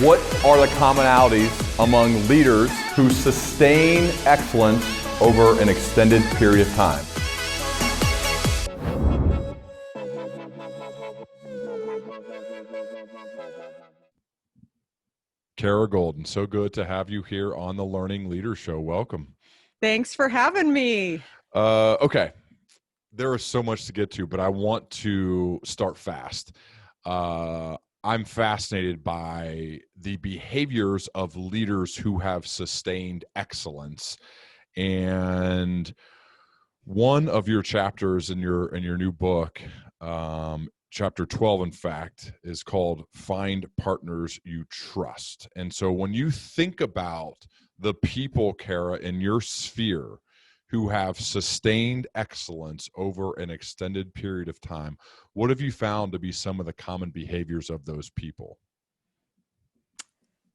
What are the commonalities among leaders who sustain excellence over an extended period of time? Kara Goldin, so good to have you here on the Learning Leader Show. Welcome. Thanks for having me. Okay, there is so much to get to, but I want to start fast. I'm fascinated by the behaviors of leaders who have sustained excellence. And one of your chapters in your new book, chapter 12, in fact, is called Find Partners You Trust. And so when you think about the people, Kara, in your sphere who have sustained excellence over an extended period of time, what have you found to be some of the common behaviors of those people?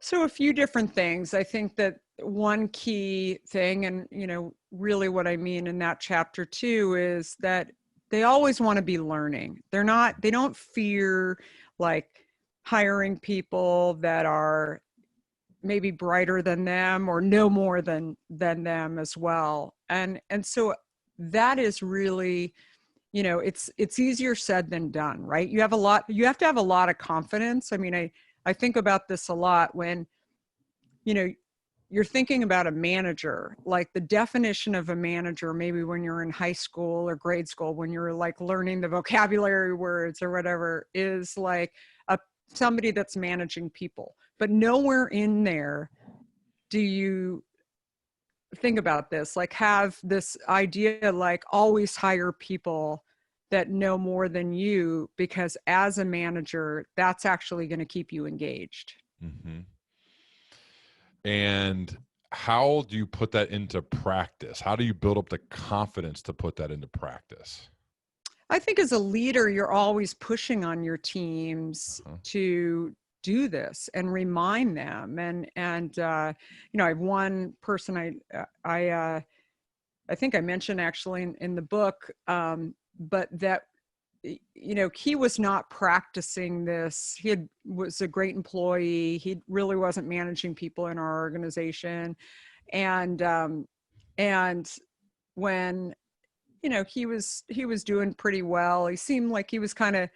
So a few different things. I think that one key thing, and really what I mean in that chapter too, is that they always want to be learning. They don't fear like hiring people that are maybe brighter than them or know more than them as well. And so that is really, it's easier said than done, right? You have to have a lot of confidence. I mean, I think about this a lot when, you're thinking about a manager, like the definition of a manager, maybe when you're in high school or grade school, when you're like learning the vocabulary words or whatever, is like somebody that's managing people. But nowhere in there do you think about this, like have this idea, like always hire people that know more than you, because as a manager, that's actually going to keep you engaged. Mm-hmm. And how do you put that into practice? How do you build up the confidence to put that into practice? I think as a leader, you're always pushing on your teams to do this and remind them. And I have one person I think I mentioned actually in the book, but that he was not practicing this. Was a great employee. He really wasn't managing people in our organization, and when he was doing pretty well. He seemed like he was kind of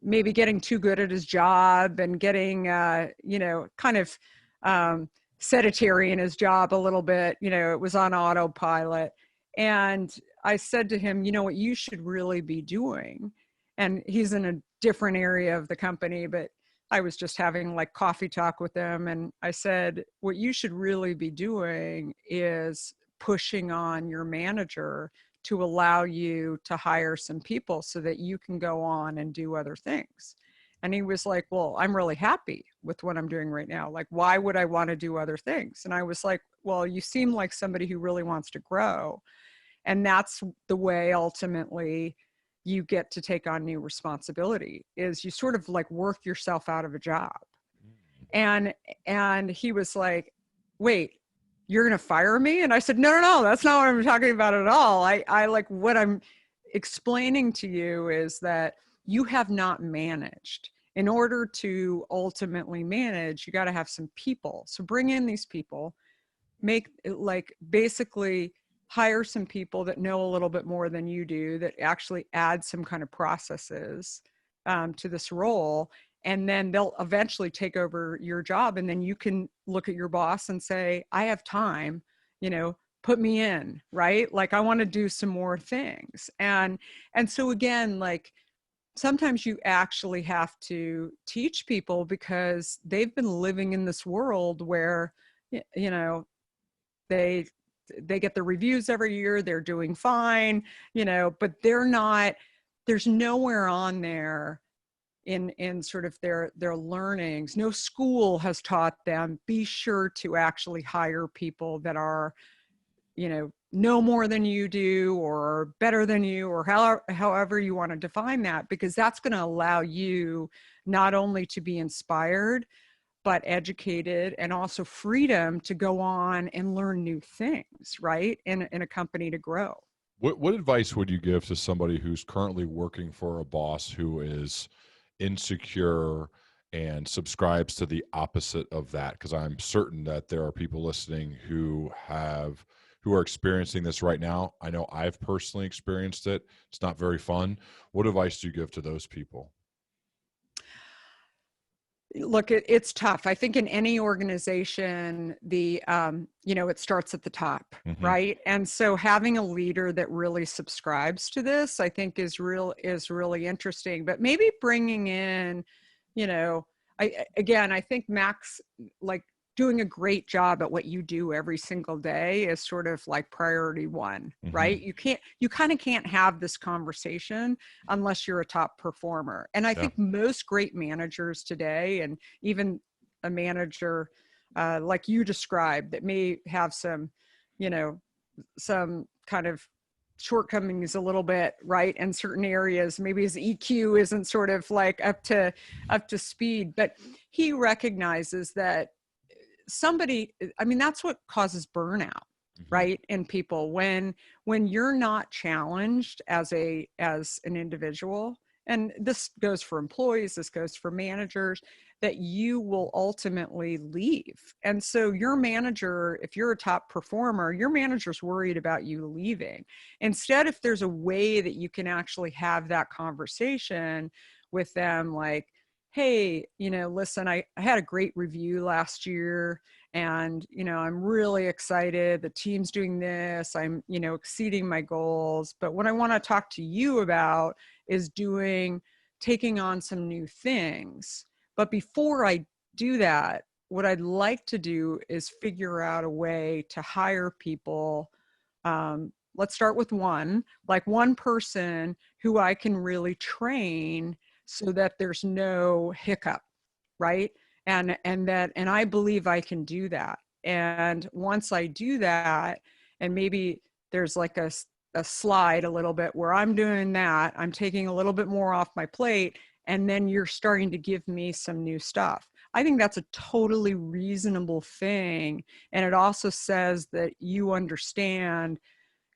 maybe getting too good at his job and getting kind of sedentary in his job a little bit. It was on autopilot. And I said to him, what you should really be doing, and he's in a different area of the company, but I was just having like coffee talk with him. And I said, what you should really be doing is pushing on your manager to allow you to hire some people so that you can go on and do other things. And he was like, well, I'm really happy with what I'm doing right now. Like, why would I want to do other things? And I was like, well, you seem like somebody who really wants to grow. And that's the way ultimately you get to take on new responsibility, is you sort of like work yourself out of a job. And he was like, wait, you're going to fire me? And I said, no, that's not what I'm talking about at all. I like, what I'm explaining to you is that you have not managed. In order to ultimately manage, you got to have some people. So bring in these people, basically hire some people that know a little bit more than you do, that actually add some kind of processes to this role. And then they'll eventually take over your job. And then you can look at your boss and say, I have time, put me in, right? Like, I want to do some more things. And so again, like, sometimes you actually have to teach people because they've been living in this world where, they get the reviews every year, they're doing fine, but there's nowhere on there in sort of their learnings. No school has taught them, be sure to actually hire people that are, know more than you do or better than you, or however you want to define that, because that's going to allow you not only to be inspired, but educated, and also freedom to go on and learn new things, right? In a company to grow. What advice would you give to somebody who's currently working for a boss who is insecure and subscribes to the opposite of that, because I'm certain that there are people listening who are experiencing this right now. I know I've personally experienced it. It's not very fun. What advice do you give to those people? Look, it's tough. I think in any organization, it starts at the top, Mm-hmm. right? And so having a leader that really subscribes to this, I think is really interesting. But maybe bringing in, you know, I think Max, like, doing a great job at what you do every single day is sort of like priority one, right? Mm-hmm. You kind of can't have this conversation unless you're a top performer. And I Yeah. think most great managers today, and even a manager like you described, that may have some, some kind of shortcomings a little bit, right, in certain areas, maybe his EQ isn't sort of like up to speed, but he recognizes that that's what causes burnout, Mm-hmm. right, in people, when you're not challenged as an individual. And this goes for employees, this goes for managers, that you will ultimately leave. And so your manager, if you're a top performer, your manager's worried about you leaving. Instead, if there's a way that you can actually have that conversation with them, like, hey, listen, I had a great review last year, and I'm really excited, the team's doing this, I'm exceeding my goals, but what I want to talk to you about is taking on some new things. But before I do that, what I'd like to do is figure out a way to hire people. Let's start with one person who I can really train so that there's no hiccup, right? And I believe I can do that. And once I do that, and maybe there's like a slide a little bit where I'm doing that, I'm taking a little bit more off my plate, and then you're starting to give me some new stuff. I think that's a totally reasonable thing. And it also says that you understand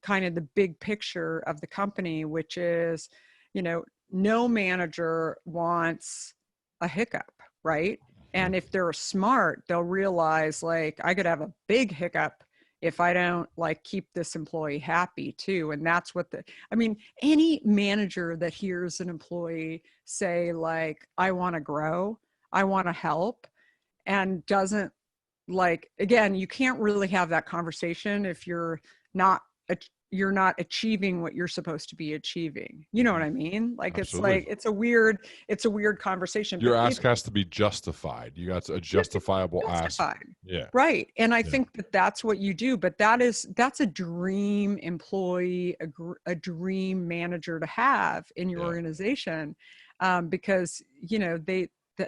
kind of the big picture of the company, which is, no manager wants a hiccup, right? And if they're smart, they'll realize, like, I could have a big hiccup if I don't like keep this employee happy too. And that's what any manager that hears an employee say, like, I want to grow, I want to help, and doesn't, like, again, you can't really have that conversation if not you're not achieving what you're supposed to be achieving. You know what I mean? Like, it's Absolutely. like, it's a weird conversation. Your But ask has to be justified. You got a justifiable ask. justified. Yeah. Right. And I Yeah. think that that's what you do, but that's a dream employee, a dream manager to have in your Yeah. organization, because,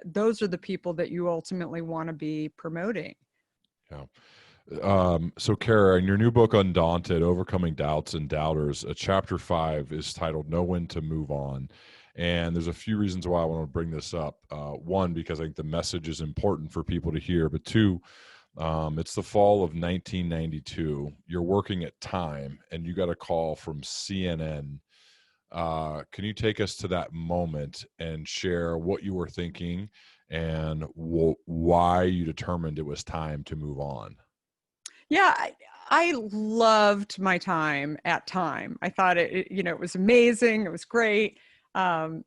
those are the people that you ultimately want to be promoting. Yeah. So Kara, in your new book, Undaunted, Overcoming Doubts and Doubters, chapter 5 is titled Know When to Move On. And there's a few reasons why I want to bring this up. One, because I think the message is important for people to hear, but two, it's the fall of 1992. You're working at Time and you got a call from CNN. Can you take us to that moment and share what you were thinking and why you determined it was time to move on? Yeah, I loved my time at Time. I thought it was amazing. It was great. And,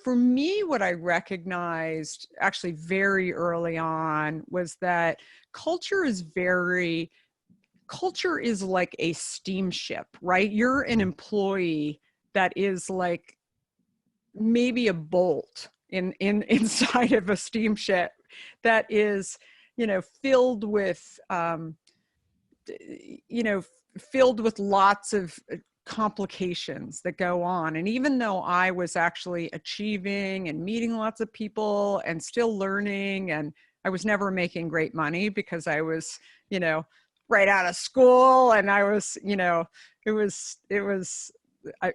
for me, what I recognized actually very early on was that culture is like a steamship, right? You're an employee that is like maybe a bolt inside of a steamship that is, filled with, filled with lots of complications that go on. And even though I was actually achieving and meeting lots of people and still learning, and I was never making great money because I was, right out of school, and I was, it was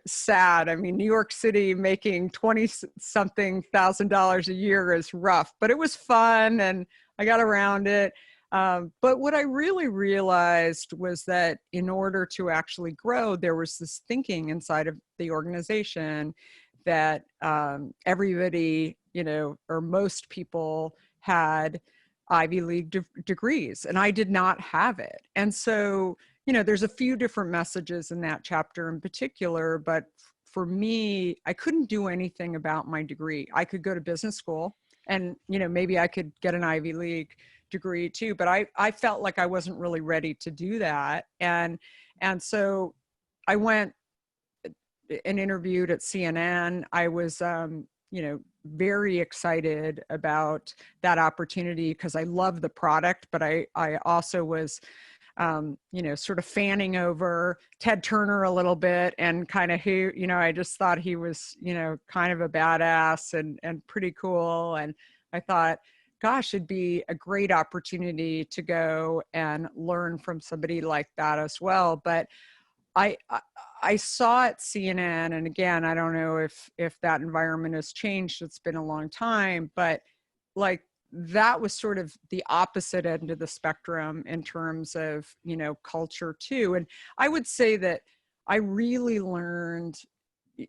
sad. I mean, New York City making 20 something $1,000 a year is rough, but it was fun and I got around it. But what I really realized was that in order to actually grow, there was this thinking inside of the organization that everybody or most people had Ivy League degrees, and I did not have it. And so, there's a few different messages in that chapter in particular, but for me, I couldn't do anything about my degree. I could go to business school and, maybe I could get an Ivy League degree too, but I felt like I wasn't really ready to do that. And so I went and interviewed at CNN. I was, very excited about that opportunity because I love the product, but I also was, sort of fanning over Ted Turner a little bit, and kind of who, I just thought he was, kind of a badass and pretty cool. And I thought, gosh, it'd be a great opportunity to go and learn from somebody like that as well. But I saw at CNN, and again, I don't know if that environment has changed. It's been a long time, but like that was sort of the opposite end of the spectrum in terms of, culture too. And I would say that I really learned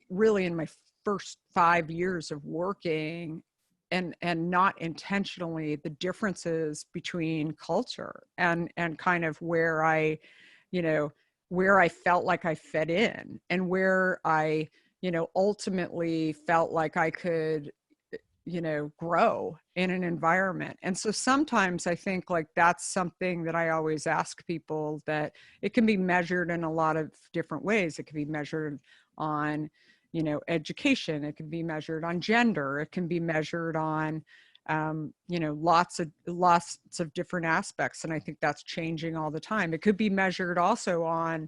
really in my first 5 years of working and not intentionally the differences between culture and kind of where I felt like I fit in, and where I, ultimately felt like I could, grow in an environment. And so sometimes I think like that's something that I always ask people, that it can be measured in a lot of different ways. It can be measured on, education. It can be measured on gender. It can be measured on, lots of different aspects. And I think that's changing all the time. It could be measured also on,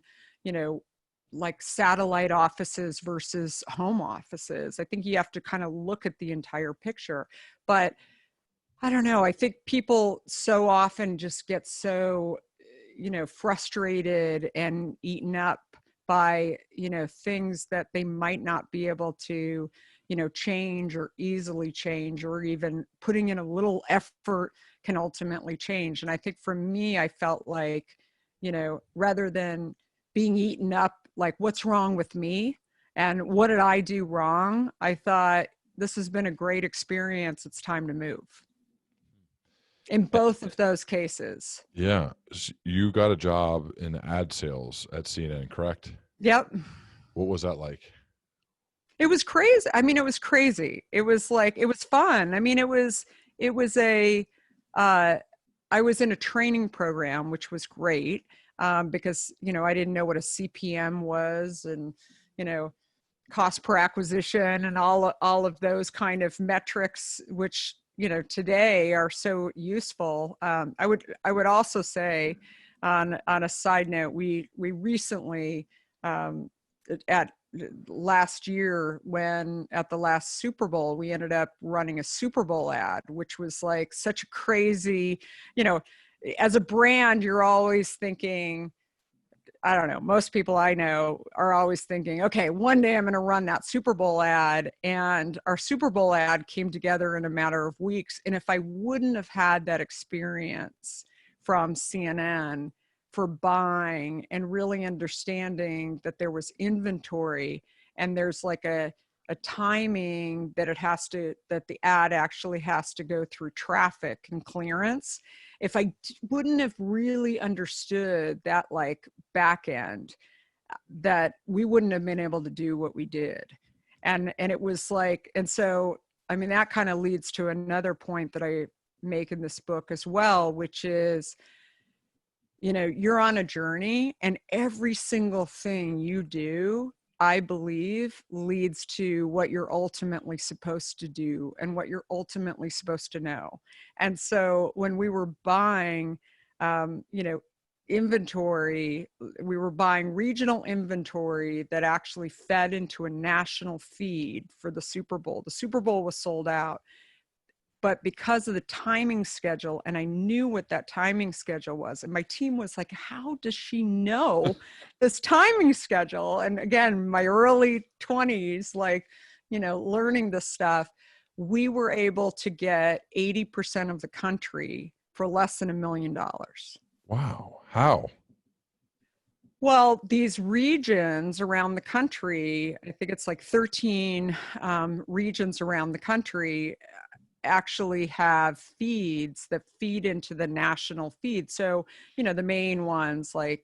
like satellite offices versus home offices. I think you have to kind of look at the entire picture. But I don't know, I think people so often just get so, frustrated and eaten up by, things that they might not be able to, change or easily change, or even putting in a little effort can ultimately change. And I think for me, I felt like, rather than being eaten up, like what's wrong with me and what did I do wrong, I thought this has been a great experience. It's time to move. In both of those cases. Yeah. You got a job in ad sales at CNN, correct? Yep. What was that like? It was crazy. I mean, it was crazy. It was like, it was fun. I mean, I was in a training program, which was great, because, I didn't know what a CPM was, and, cost per acquisition and all of those kind of metrics, which, today are so useful. I would also say, on a side note, we recently, at last year, when at the last Super Bowl, we ended up running a Super Bowl ad, which was like such a crazy, as a brand, you're always thinking, I don't know, most people I know are always thinking, okay, one day I'm going to run that Super Bowl ad. And our Super Bowl ad came together in a matter of weeks. And if I wouldn't have had that experience from CNN for buying and really understanding that there was inventory, and there's like a timing that that the ad actually has to go through traffic and clearance. If I wouldn't have really understood that like back end, that we wouldn't have been able to do what we did. And it was like, and so, I mean, that kind of leads to another point that I make in this book as well, which is, you're on a journey, and every single thing you do, I believe, leads to what you're ultimately supposed to do and what you're ultimately supposed to know. And so when we were buying, inventory, we were buying regional inventory that actually fed into a national feed for the Super Bowl. The Super Bowl was sold out. But because of the timing schedule, and I knew what that timing schedule was, and my team was like, how does she know this timing schedule? And again, my early 20s, like, learning this stuff, we were able to get 80% of the country for less than $1 million. Wow. How? Well, these regions around the country, I think it's like 13 regions around the country, actually have feeds that feed into the national feed. So, the main ones like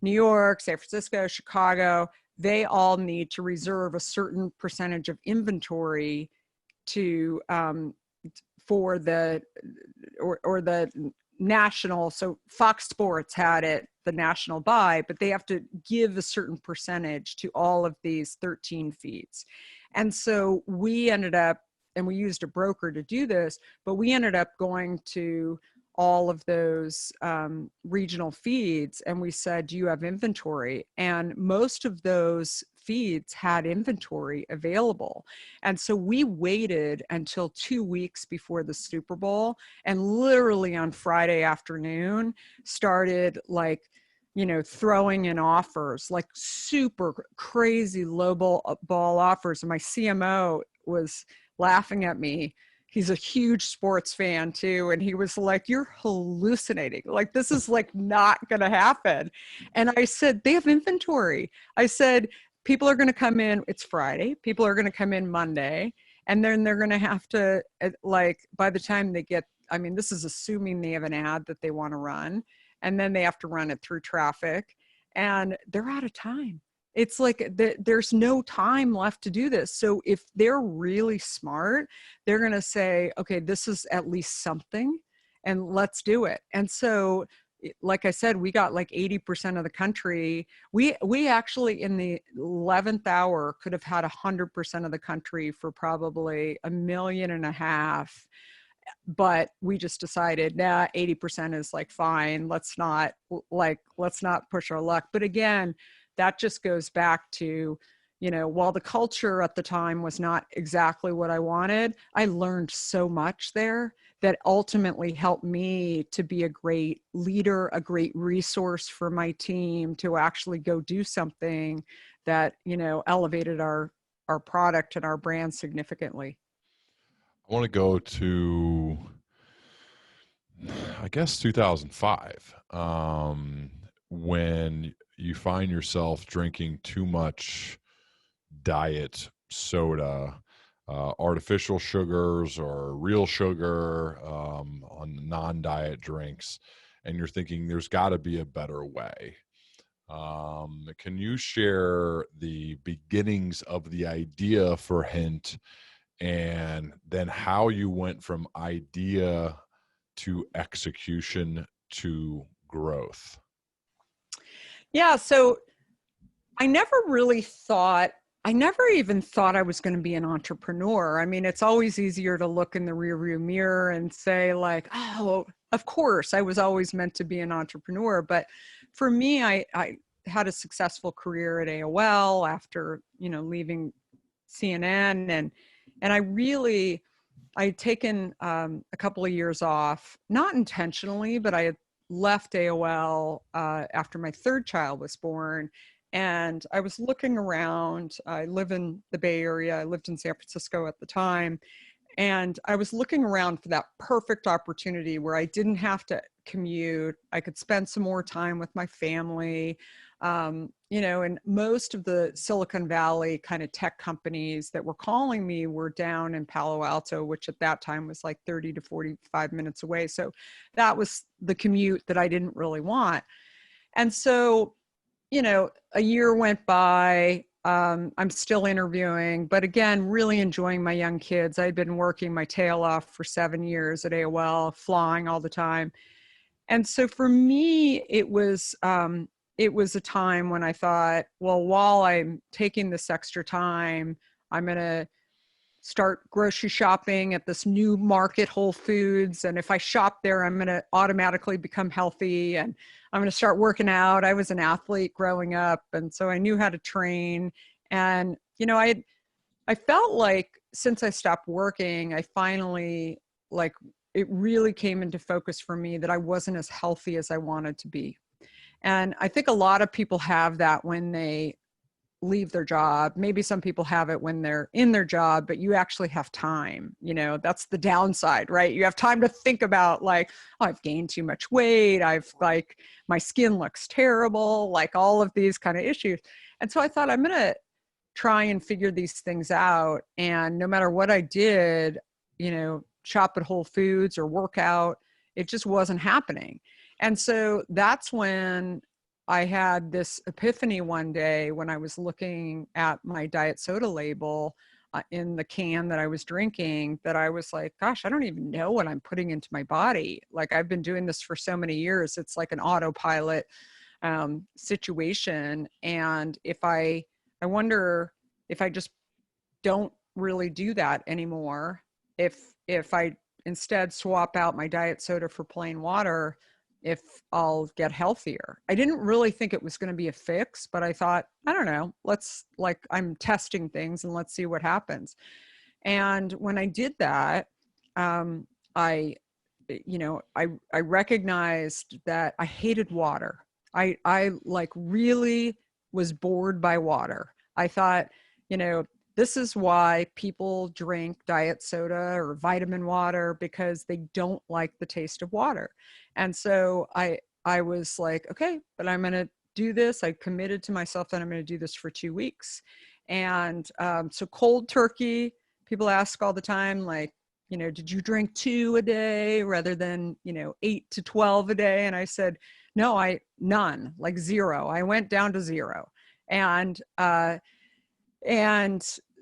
New York, San Francisco, Chicago, they all need to reserve a certain percentage of inventory to for the or the national. So Fox Sports had it, the national buy, but they have to give a certain percentage to all of these 13 feeds. And so we ended up, and we used a broker to do this, but we ended up going to all of those regional feeds and we said, do you have inventory? And most of those feeds had inventory available. And so we waited until 2 weeks before the Super Bowl, and literally on Friday afternoon started throwing in offers, like super crazy low ball offers. And my CMO was laughing at me. He's a huge sports fan too. And he was like, you're hallucinating. Like, this is like not going to happen. And I said, they have inventory. I said, people are going to come in. It's Friday. People are going to come in Monday. And then they're going to have to, by the time they get, this is assuming they have an ad that they want to run. And then they have to run it through traffic. And they're out of time. It's like there's no time left to do this. So if they're really smart, they're going to say, okay, this is at least something and let's do it. And so, like I said, we got like 80% of the country. We actually in the 11th hour could have had 100% of the country for probably $1.5 million. But we just decided, 80% is like fine. Let's not push our luck. But again, that just goes back to, while the culture at the time was not exactly what I wanted, I learned so much there that ultimately helped me to be a great leader, a great resource for my team to actually go do something that, elevated our product and our brand significantly. I want to go to, I guess, 2005, when you find yourself drinking too much diet soda, artificial sugars or real sugar on non-diet drinks, and you're thinking there's got to be a better way. Can you share the beginnings of the idea for Hint, and then how you went from idea to execution to growth? Yeah. So I never even thought I was going to be an entrepreneur. It's always easier to look in the rearview mirror and say like, oh, of course, I was always meant to be an entrepreneur. But for me, I had a successful career at AOL after, leaving CNN. And I had taken a couple of years off, not intentionally, but I had left AOL after my third child was born. And I was looking around. I live in the Bay Area. I lived in San Francisco at the time. And I was looking around for that perfect opportunity where I didn't have to commute. I could spend some more time with my family. And most of the Silicon Valley kind of tech companies that were calling me were down in Palo Alto, which at that time was like 30 to 45 minutes away. So that was the commute that I didn't really want. And so, a year went by. I'm still interviewing, but again, really enjoying my young kids. I'd been working my tail off for 7 years at AOL, flying all the time. And so for me, it was a time when I thought, well, while I'm taking this extra time, I'm going to start grocery shopping at this new market, Whole Foods. And if I shop there, I'm going to automatically become healthy and I'm going to start working out. I was an athlete growing up. And so I knew how to train. And, I felt like since I stopped working, I finally, it really came into focus for me that I wasn't as healthy as I wanted to be. And I think a lot of people have that when they leave their job. Maybe some people have it when they're in their job, but you actually have time. You know, that's the downside, right? You have time to think about like, oh, I've gained too much weight. I've like, my skin looks terrible, like all of these kind of issues. And so I thought I'm going to try and figure these things out. And no matter what I did, you know, shop at Whole Foods or work out, it just wasn't happening. And so that's when I had this epiphany one day when I was looking at my diet soda label in the can that I was drinking, that I was like, gosh, I don't even know what I'm putting into my body. Like, I've been doing this for so many years. It's like an autopilot situation. And I wonder if I just don't really do that anymore, if I instead swap out my diet soda for plain water, if I'll get healthier. I didn't really think it was going to be a fix, but I thought, I don't know, I'm testing things and let's see what happens. And when I did that, I recognized that I hated water. I like really was bored by water. I thought, you know, this is why people drink diet soda or vitamin water, because they don't like the taste of water. And so I was like, okay, but I'm going to do this. I committed to myself that I'm going to do this for 2 weeks. And so cold turkey, people ask all the time, like, you know, did you drink 2 a day rather than, you know, 8 to 12 a day? And I said, no, none, like 0. I went down to 0. And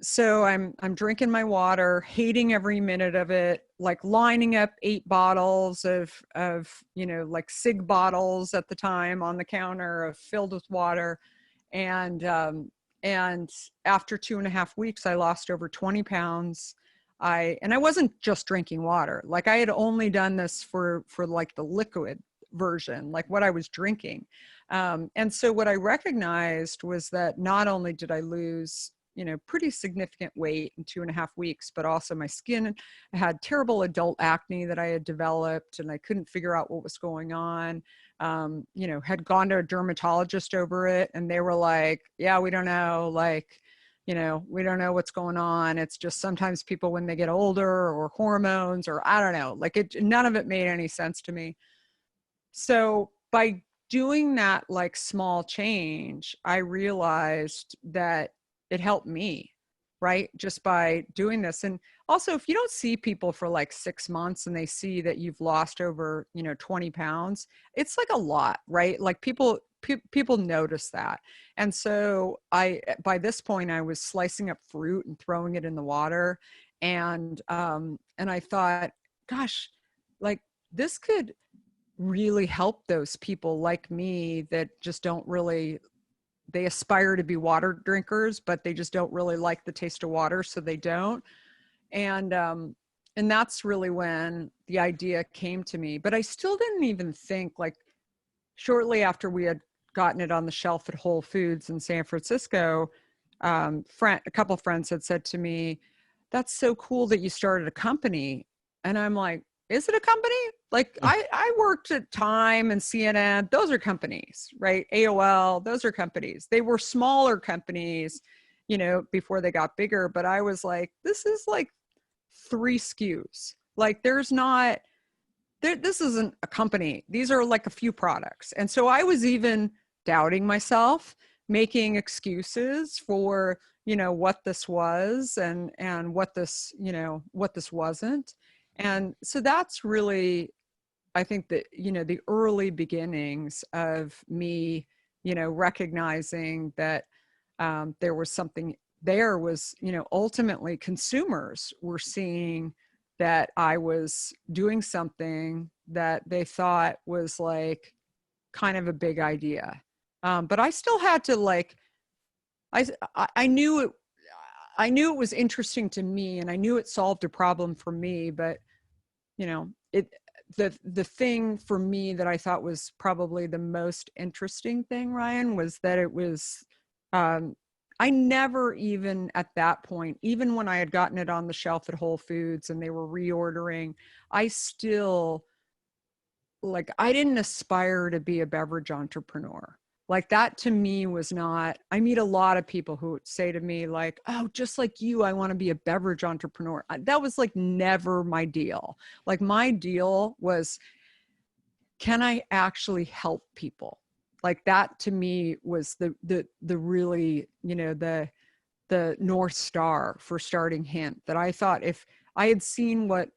so I'm drinking my water, hating every minute of it, like lining up 8 bottles of, you know, like Sig bottles at the time on the counter of filled with water. And after 2.5 weeks, I lost over 20 pounds. I wasn't just drinking water. Like, I had only done this for like the liquid version, like what I was drinking. And so what I recognized was that not only did I lose, you know, pretty significant weight in 2.5 weeks, but also my skin, I had terrible adult acne that I had developed and I couldn't figure out what was going on. You know, had gone to a dermatologist over it and they were like, yeah, we don't know, like, you know, we don't know what's going on. It's just sometimes people when they get older or hormones or I don't know, like none of it made any sense to me. So by doing that like small change, I realized that it helped me, right? Just by doing this. And also, if you don't see people for like 6 months and they see that you've lost over, you know, 20 pounds, it's like a lot, right? Like people notice that. And so by this point, I was slicing up fruit and throwing it in the water. And I thought, gosh, like this could really help those people like me that just don't really, they aspire to be water drinkers, but they just don't really like the taste of water, so they don't. And that's really when the idea came to me. But I still didn't even think, like, shortly after we had gotten it on the shelf at Whole Foods in San Francisco, a couple of friends had said to me, "That's so cool that you started a company." And I'm like, is it a company? Like I worked at Time and CNN. Those are companies, right? AOL, those are companies. They were smaller companies, you know, before they got bigger. But I was like, this is like 3 SKUs. Like this isn't a company. These are like a few products. And so I was even doubting myself, making excuses for, you know, what this was and what this, you know, what this wasn't. And so that's really, I think that, you know, the early beginnings of me, you know, recognizing that there was something there was, you know, ultimately consumers were seeing that I was doing something that they thought was like kind of a big idea. But I still had to like, I knew it was interesting to me and I knew it solved a problem for me, but you know, the thing for me that I thought was probably the most interesting thing, Ryan, was that it was, I never even at that point, even when I had gotten it on the shelf at Whole Foods and they were reordering, I still, like, I didn't aspire to be a beverage entrepreneur. Like that to me was not, I meet a lot of people who say to me like, oh, just like you, I want to be a beverage entrepreneur. That was like never my deal. Like my deal was, can I actually help people? Like that to me was the really, the North Star for starting Hint, that I thought if I had seen what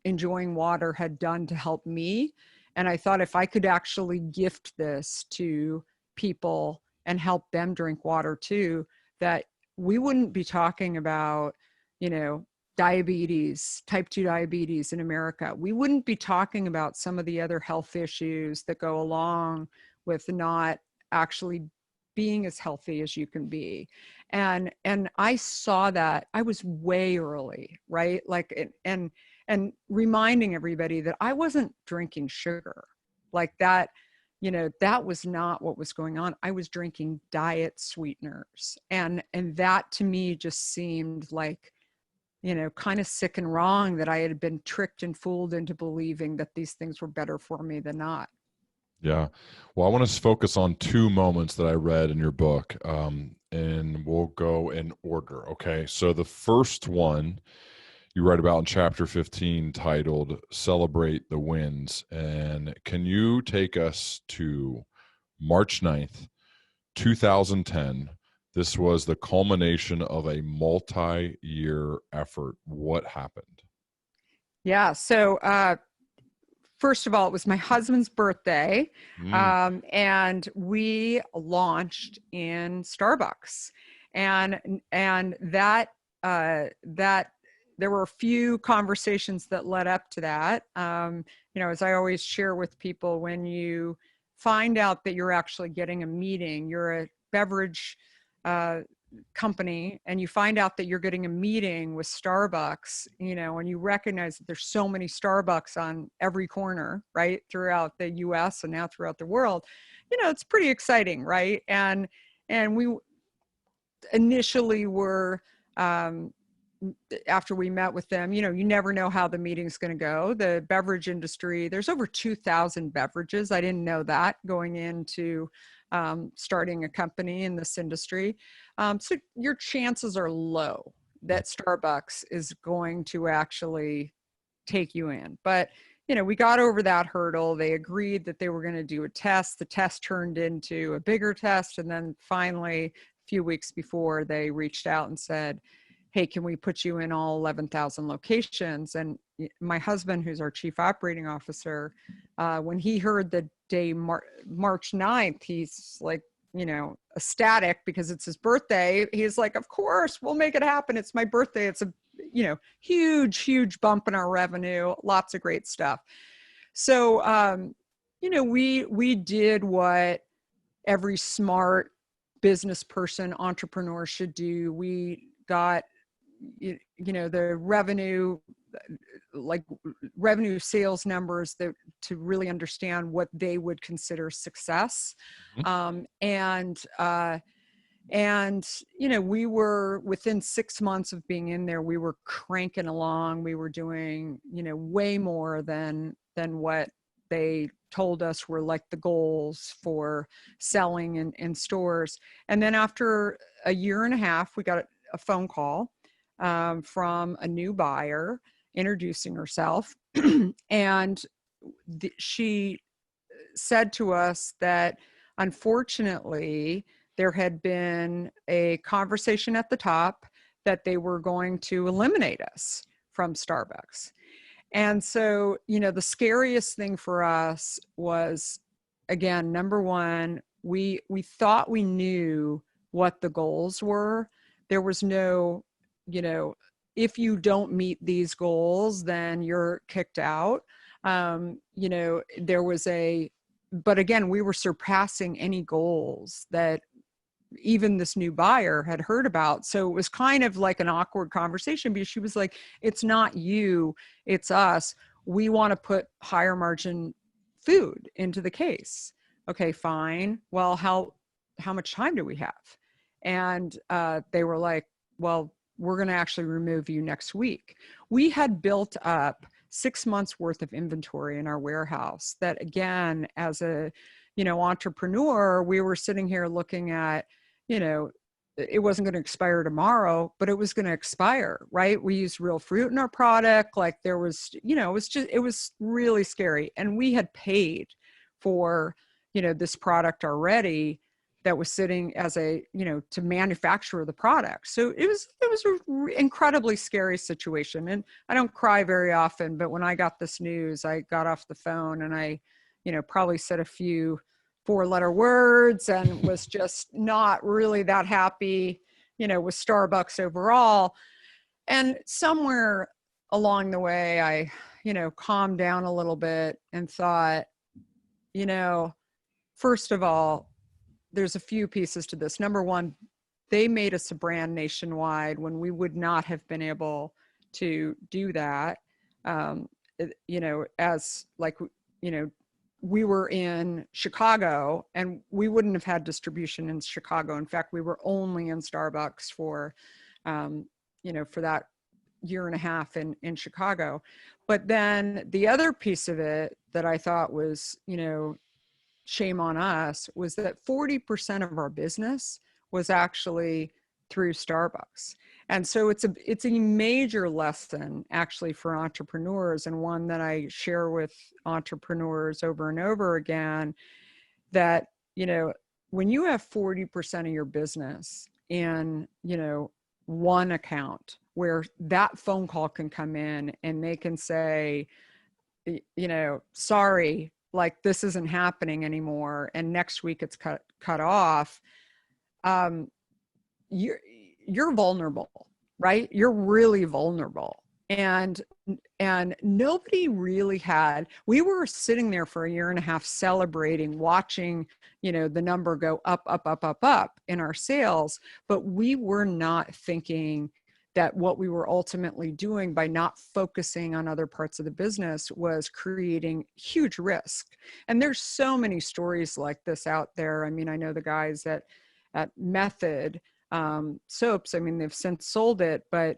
enjoying water had done to help me, and I thought if I could actually gift this to people and help them drink water too, that we wouldn't be talking about, diabetes, type 2 diabetes in America. We wouldn't be talking about some of the other health issues that go along with not actually being as healthy as you can be. And I saw that I was way early, right? Like, and reminding everybody that I wasn't drinking sugar like that. That was not what was going on. I was drinking diet sweeteners. And that to me just seemed like, kind of sick and wrong, that I had been tricked and fooled into believing that these things were better for me than not. Yeah. Well, I want to focus on two moments that I read in your book, and we'll go in order. Okay. So the first one you write about in chapter 15, titled Celebrate the Wins. And can you take us to March 9th, 2010? This was the culmination of a multi-year effort. What happened? Yeah. So, first of all, it was my husband's birthday, Mm. and we launched in Starbucks, and that there were a few conversations that led up to that. As I always share with people, when you find out that you're actually getting a meeting, you're a beverage company, and you find out that you're getting a meeting with Starbucks, and you recognize that there's so many Starbucks on every corner, right, throughout the US and now throughout the world, it's pretty exciting, right? And we initially were, after we met with them, you never know how the meeting's going to go. The beverage industry, there's over 2,000 beverages. I didn't know that going into starting a company in this industry. So your chances are low that Starbucks is going to actually take you in. But, we got over that hurdle. They agreed that they were going to do a test. The test turned into a bigger test. And then finally, a few weeks before, they reached out and said, hey, can we put you in all 11,000 locations? And my husband, who's our chief operating officer, when he heard the day March 9th, he's like, ecstatic because it's his birthday. He's like, of course, we'll make it happen. It's my birthday. It's a, huge bump in our revenue, lots of great stuff. So, we did what every smart business person, entrepreneur should do. We got, the revenue sales numbers to really understand what they would consider success. We were within 6 months of being in there, we were cranking along. We were doing, way more than what they told us were like the goals for selling in stores. And then after a year and a half, we got a phone call from a new buyer introducing herself. And she said to us that unfortunately there had been a conversation at the top that they were going to eliminate us from Starbucks. And so, the scariest thing for us was, again, number one, we thought we knew what the goals were. There was no, if you don't meet these goals, then you're kicked out. There was but again, we were surpassing any goals that even this new buyer had heard about. So it was kind of like an awkward conversation because she was like, it's not you, it's us. We want to put higher margin food into the case. Okay, fine. Well, how much time do we have? And they were like, well, we're going to actually remove you next week. We had built up 6 months worth of inventory in our warehouse that, again, as a entrepreneur, we were sitting here looking at, it wasn't going to expire tomorrow, but it was going to expire, right? We used real fruit in our product. Like there was, it was really scary. And we had paid for, this product already that was sitting as to manufacture the product. So it was an incredibly scary situation. And I don't cry very often, but when I got this news, I got off the phone and I, probably said a few 4-letter words and was just not really that happy, with Starbucks overall. And somewhere along the way, I, calmed down a little bit and thought, first of all, there's a few pieces to this. Number one, they made us a brand nationwide when we would not have been able to do that. As like, we were in Chicago and we wouldn't have had distribution in Chicago. In fact, we were only in Starbucks for, for that year and a half in Chicago. But then the other piece of it that I thought was, shame on us was that 40% of our business was actually through Starbucks. And so it's a major lesson actually for entrepreneurs, and one that I share with entrepreneurs over and over again, that, when you have 40% of your business in, one account where that phone call can come in and they can say, sorry, like this isn't happening anymore, and next week it's cut off. You're vulnerable, right? You're really vulnerable. And nobody really we were sitting there for a year and a half celebrating, watching, the number go up, up, up, up, up in our sales, but we were not thinking that what we were ultimately doing by not focusing on other parts of the business was creating huge risk. And there's so many stories like this out there. I mean, I know the guys at Method soaps, I mean, they've since sold it, but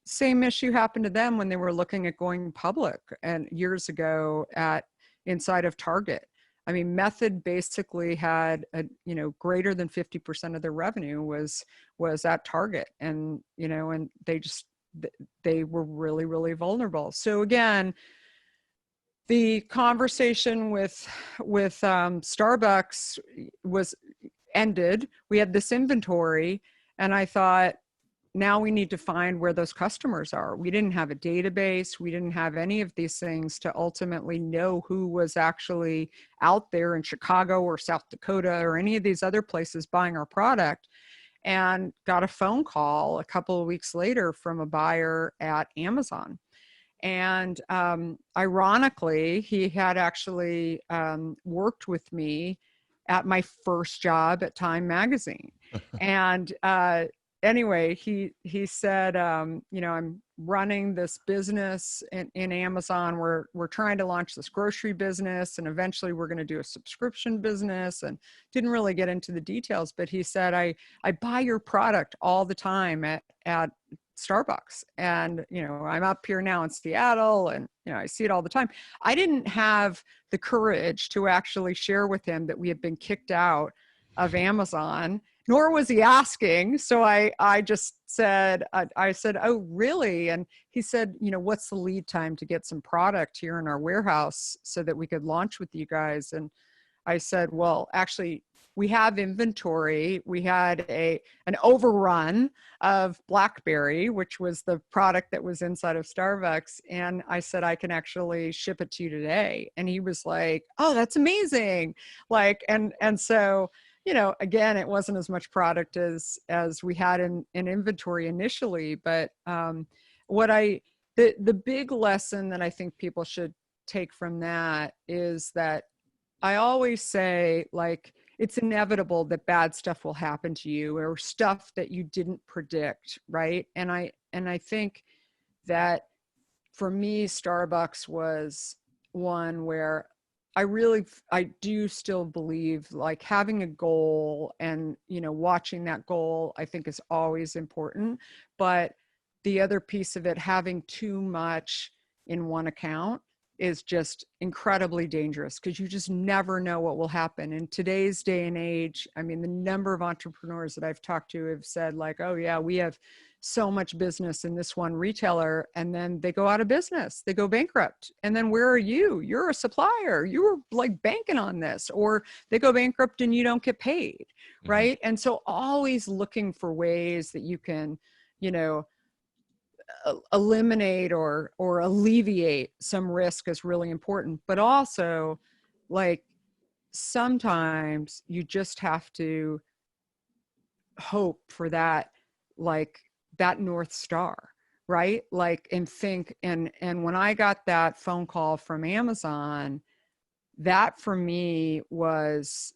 same issue happened to them when they were looking at going public and years ago inside of Target. I mean, Method basically had greater than 50% of their revenue was at Target, and and they were really, really vulnerable. So again, the conversation with Starbucks was ended. We had this inventory, and I thought, now we need to find where those customers are. We didn't have a database. We didn't have any of these things to ultimately know who was actually out there in Chicago or South Dakota or any of these other places buying our product. And got a phone call a couple of weeks later from a buyer at Amazon. And ironically, he had actually worked with me at my first job at Time Magazine. And anyway, he said, I'm running this business in Amazon. We're trying to launch this grocery business, and eventually we're going to do a subscription business, and didn't really get into the details. But he said, I buy your product all the time at Starbucks, and I'm up here now in Seattle, and I see it all the time. I didn't have the courage to actually share with him that we had been kicked out of Amazon, nor was he asking. So I just said, I said, oh, really? And he said, what's the lead time to get some product here in our warehouse so that we could launch with you guys? And I said, well, actually, we have inventory. We had an overrun of Blackberry, which was the product that was inside of Starbucks. And I said, I can actually ship it to you today. And he was like, oh, that's amazing. Like, and so, again, it wasn't as much product as we had in inventory initially. But the big lesson that I think people should take from that is that I always say, like, it's inevitable that bad stuff will happen to you, or stuff that you didn't predict, right? And I think that for me, Starbucks was one where I do still believe, like, having a goal and, watching that goal, I think is always important. But the other piece of it, having too much in one account, is just incredibly dangerous because you just never know what will happen. In today's day and age, I mean, the number of entrepreneurs that I've talked to have said like, oh yeah, we have so much business in this one retailer, and then they go out of business, they go bankrupt. And then where are you? You're a supplier. You were like banking on this, or they go bankrupt and you don't get paid. Right. And so always looking for ways that you can, you know, eliminate or alleviate some risk is really important. But also, like, sometimes you just have to hope for that, like that North Star, right? Like, and think, and when I got that phone call from Amazon, that for me was,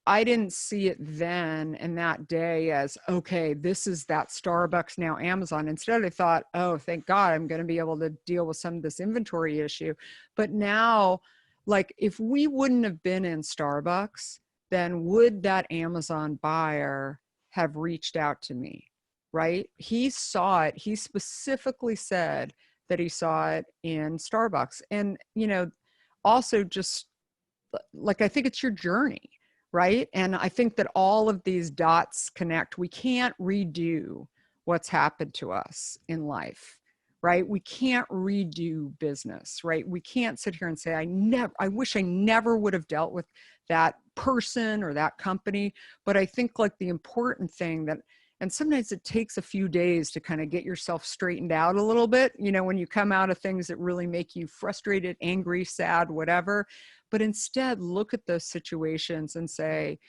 I didn't see it then and that day as, okay, this is that Starbucks, now Amazon. Instead, I thought, oh, thank God, I'm going to be able to deal with some of this inventory issue. But now, like, if we wouldn't have been in Starbucks, then would that Amazon buyer have reached out to me, right? He saw it. He specifically said that he saw it in Starbucks. And, you know, also just like, I think it's your journey, right? And I think that all of these dots connect. We can't redo what's happened to us in life, right? We can't redo business, right? We can't sit here and say, I wish I never would have dealt with that person or that company. But I think like the important thing that, and sometimes it takes a few days to kind of get yourself straightened out a little bit, you know, when you come out of things that really make you frustrated, angry, sad, whatever. But instead, look at those situations and say,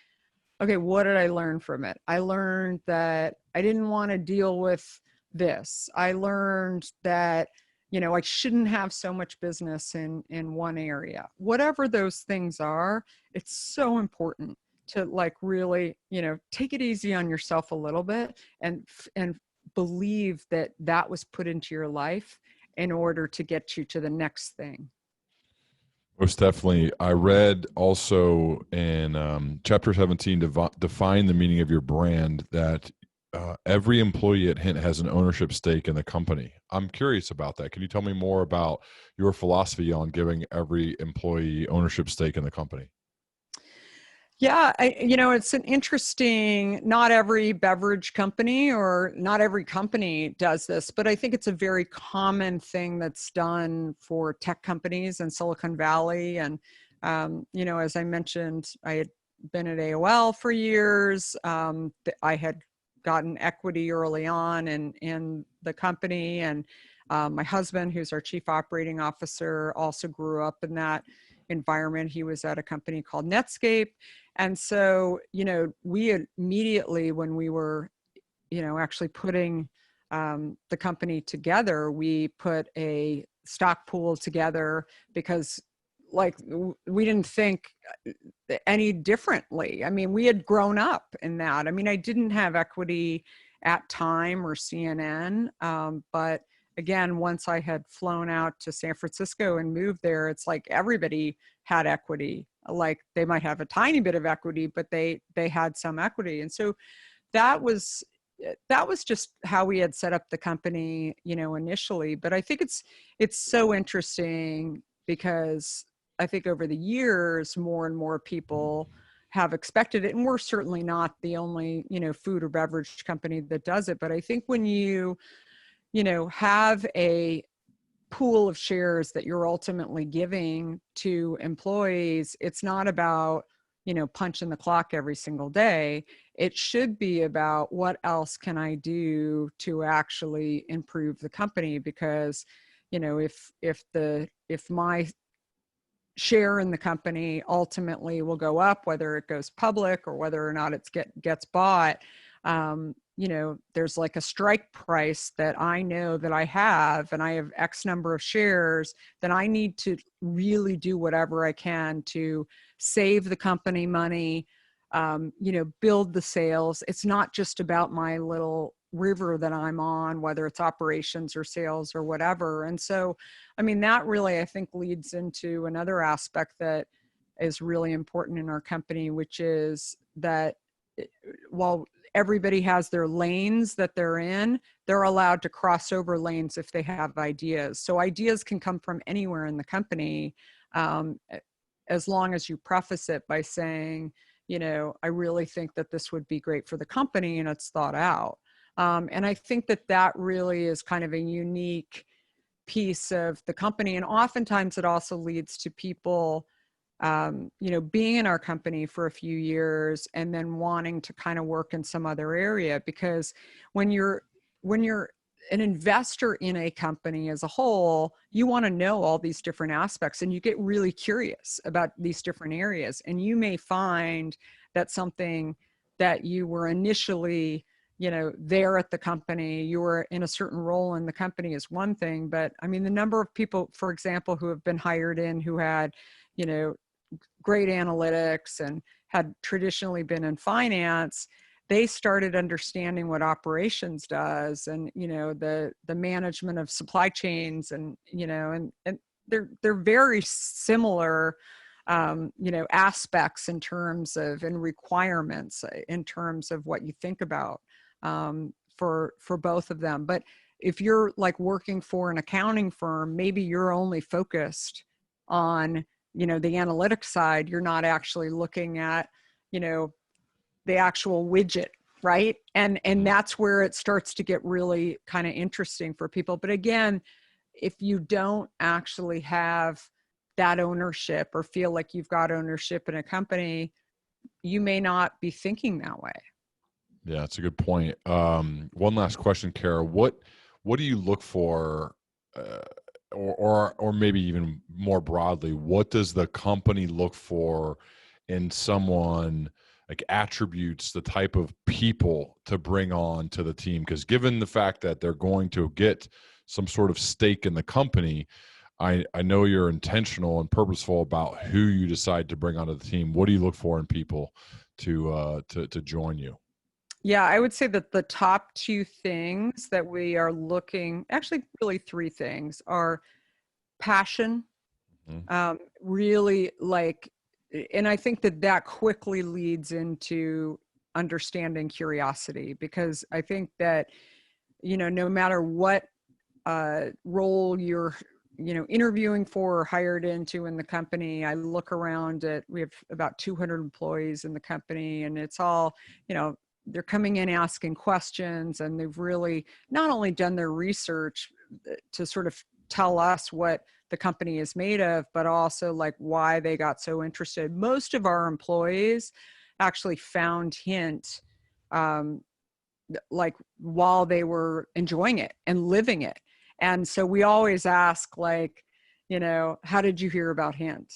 okay, what did I learn from it? I learned that I didn't want to deal with this. I learned that, you know, I shouldn't have so much business in one area. Whatever those things are, it's so important to like really, you know, take it easy on yourself a little bit and believe that that was put into your life in order to get you to the next thing. Most definitely. I read also in chapter 17, define the meaning of your brand, that every employee at Hint has an ownership stake in the company. I'm curious about that. Can you tell me more about your philosophy on giving every employee ownership stake in the company? Yeah, you know, it's an interesting, not every beverage company or not every company does this, but I think it's a very common thing that's done for tech companies in Silicon Valley. And, you know, as I mentioned, I had been at AOL for years. I had gotten equity early on in the company. And my husband, who's our chief operating officer, also grew up in that environment. He was at a company called Netscape. And so, you know, we immediately, when we were, you know, actually putting the company together, we put a stock pool together because like we didn't think any differently. I mean, we had grown up in that. I mean, I didn't have equity at Time or CNN, but again, once I had flown out to San Francisco and moved there, it's like everybody had equity. Like they might have a tiny bit of equity, but they had some equity. And so that was just how we had set up the company, you know, initially. But I think it's so interesting because I think over the years, more and more people have expected it. And we're certainly not the only, you know, food or beverage company that does it. But I think when you know, have a pool of shares that you're ultimately giving to employees, it's not about, you know, punching the clock every single day. It should be about what else can I do to actually improve the company? Because, you know, if my share in the company ultimately will go up, whether it goes public or whether or not it gets bought, you know, there's like a strike price that I know that I have, and I have X number of shares, then I need to really do whatever I can to save the company money, you know, build the sales. It's not just about my little river that I'm on, whether it's operations or sales or whatever. And so, I mean, that really, I think, leads into another aspect that is really important in our company, which is that while everybody has their lanes that they're in. They're allowed to cross over lanes if they have ideas. So ideas can come from anywhere in the company, as long as you preface it by saying, I really think that this would be great for the company and it's thought out. And I think that that really is kind of a unique piece of the company. And oftentimes it also leads to people, being in our company for a few years and then wanting to kind of work in some other area, because when you're an investor in a company as a whole, you want to know all these different aspects and you get really curious about these different areas. And you may find that something that you were initially, there at the company, you were in a certain role in the company is one thing, but I mean, the number of people, for example, who have been hired in who had, great analytics and had traditionally been in finance, they started understanding what operations does and, the management of supply chains and, and they're very similar, aspects in terms of, and requirements in terms of what you think about, for both of them. But if you're like working for an accounting firm, maybe you're only focused on, the analytics side. You're not actually looking at, the actual widget, right? And that's where it starts to get really kind of interesting for people. But again, if you don't actually have that ownership or feel like you've got ownership in a company, you may not be thinking that way. Yeah, that's a good point. One last question, Kara. What do you look for, or maybe even more broadly, what does the company look for in someone, like attributes, the type of people to bring on to the team? Because given the fact that they're going to get some sort of stake in the company, I know you're intentional and purposeful about who you decide to bring onto the team. What do you look for in people to join you? Yeah, I would say that the top two things that we are looking, actually really three things, are passion, really like, and I think that quickly leads into understanding curiosity, because I think that, no matter what role you're, interviewing for or hired into in the company, I look around at, we have about 200 employees in the company, and it's all, they're coming in asking questions, and they've really not only done their research to sort of tell us what the company is made of, but also like why they got so interested. Most of our employees actually found Hint, like while they were enjoying it and living it. And so we always ask, like, how did you hear about Hint?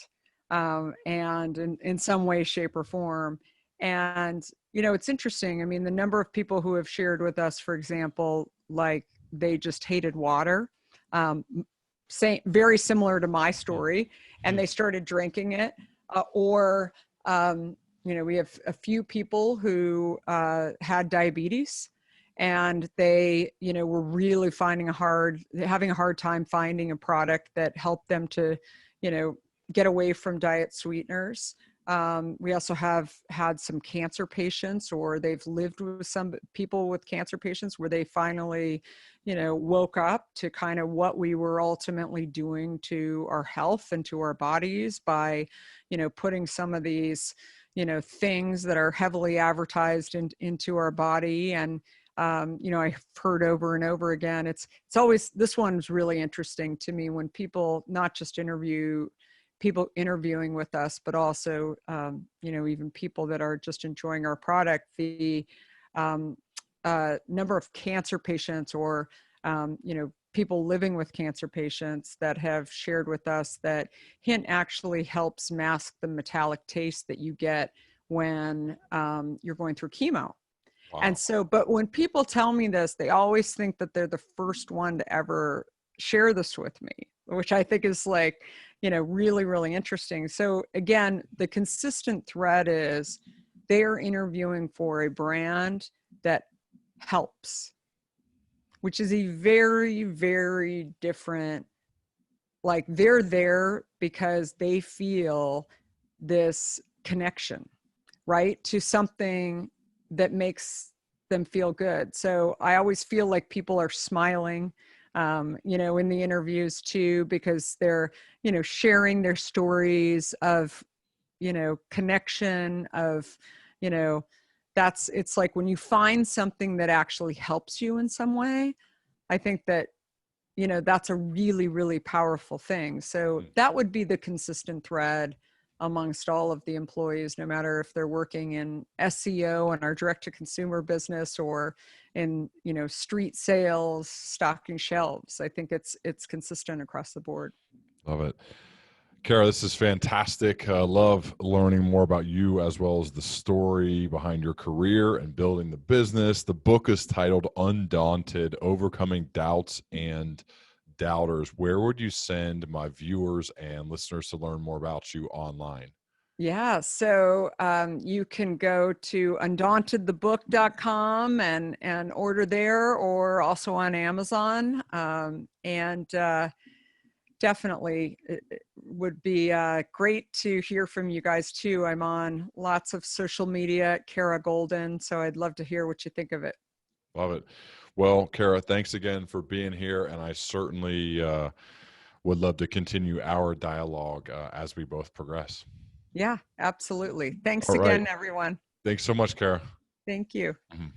And in some way, shape, or form. And, it's interesting. I mean, the number of people who have shared with us, for example, like they just hated water, very similar to my story, and they started drinking it. We have a few people who had diabetes, and they, were really having a hard time finding a product that helped them to, get away from diet sweeteners. We also have had some cancer patients, or they've lived with some people with cancer patients, where they finally, woke up to kind of what we were ultimately doing to our health and to our bodies by, putting some of these, things that are heavily advertised into our body. And, I've heard over and over again, it's always, this one's really interesting to me when people not just people interviewing with us, but also, even people that are just enjoying our product, the number of cancer patients or, people living with cancer patients that have shared with us that Hint actually helps mask the metallic taste that you get when you're going through chemo. Wow. And so, but when people tell me this, they always think that they're the first one to ever share this with me, which I think is like, really, really interesting. So again, the consistent thread is they're interviewing for a brand that helps, which is a very, very different, like they're there because they feel this connection, right, to something that makes them feel good. So I always feel like people are smiling, in the interviews too, because they're, sharing their stories of, connection of, it's like when you find something that actually helps you in some way, I think that, that's a really, really powerful thing. So that would be the consistent thread amongst all of the employees, no matter if they're working in SEO and our direct to consumer business or in, street sales, stocking shelves. I think it's consistent across the board. Love it. Kara, this is fantastic. Love learning more about you as well as the story behind your career and building the business. The book is titled Undaunted, Overcoming Doubts and Doubters. Where would you send my viewers and listeners to learn more about you online? Yeah, so you can go to undauntedthebook.com and order there, or also on Amazon. Definitely it would be great to hear from you guys too. I'm on lots of social media at Kara Goldin, so I'd love to hear what you think of it. Love it. Well, Kara, thanks again for being here, and I certainly would love to continue our dialogue as we both progress. Yeah, absolutely. Thanks All right. again, everyone. Thanks so much, Kara. Thank you. Mm-hmm.